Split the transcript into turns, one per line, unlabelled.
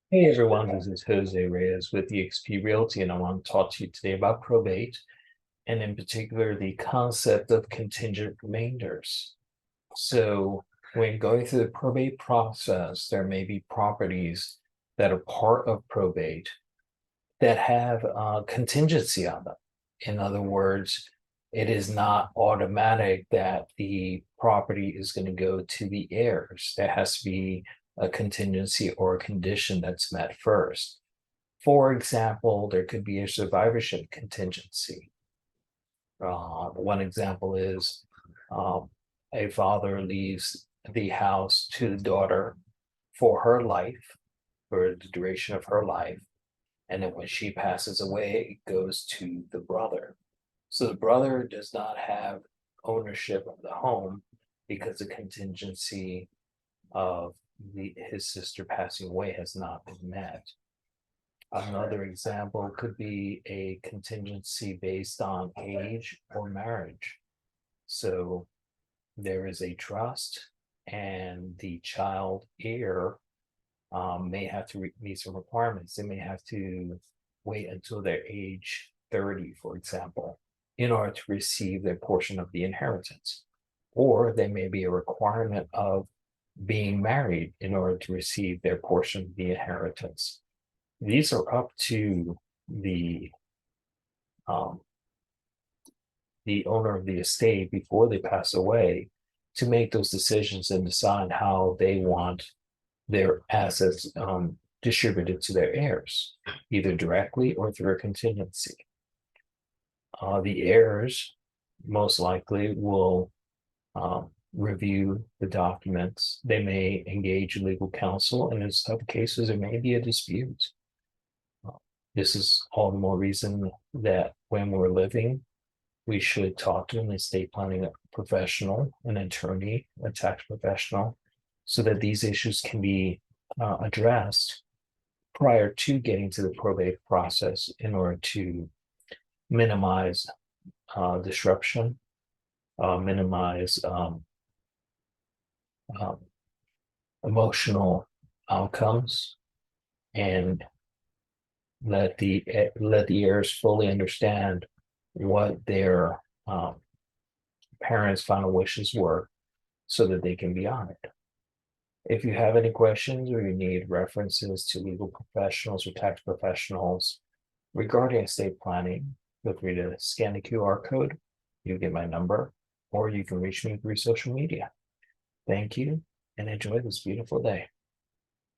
Hey everyone, this is Jose Reyes with eXp Realty, and I want to talk to you today about probate, and in particular, the concept of contingent remainders. So, when going through the probate process, there may be properties that are part of probate that have contingency on them. In other words, it is not automatic that the property is going to go to the heirs. There has to be a contingency or a condition that's met first. For example, there could be a survivorship contingency. One example is a father leaves the house to the daughter for her life, for the duration of her life. And then when she passes away, it goes to the brother. So the brother does not have ownership of the home because the contingency of his sister passing away has not been met. Another example could be a contingency based on age or marriage. So there is a trust, and the child heir may have to meet some requirements. They may have to wait until their age 30, for example, in order to receive their portion of the inheritance. Or there may be a requirement of being married in order to receive their portion of the inheritance. These are up to um, the owner of the estate before they pass away to make those decisions and decide how they want their assets distributed to their heirs, either directly or through a contingency. The heirs most likely will review the documents. They may engage legal counsel, and in some cases, there may be a dispute. This is all the more reason that when we're living, we should talk to an estate planning professional, an attorney, a tax professional, so that these issues can be addressed prior to getting to the probate process in order to minimize disruption, minimize um, emotional outcomes, and let the heirs fully understand what their parents' final wishes were, so that they can be honored. If you have any questions or you need references to legal professionals or tax professionals regarding estate planning, feel free to scan the QR code. You get my number, or you can reach me through social media. Thank you, and enjoy this beautiful day.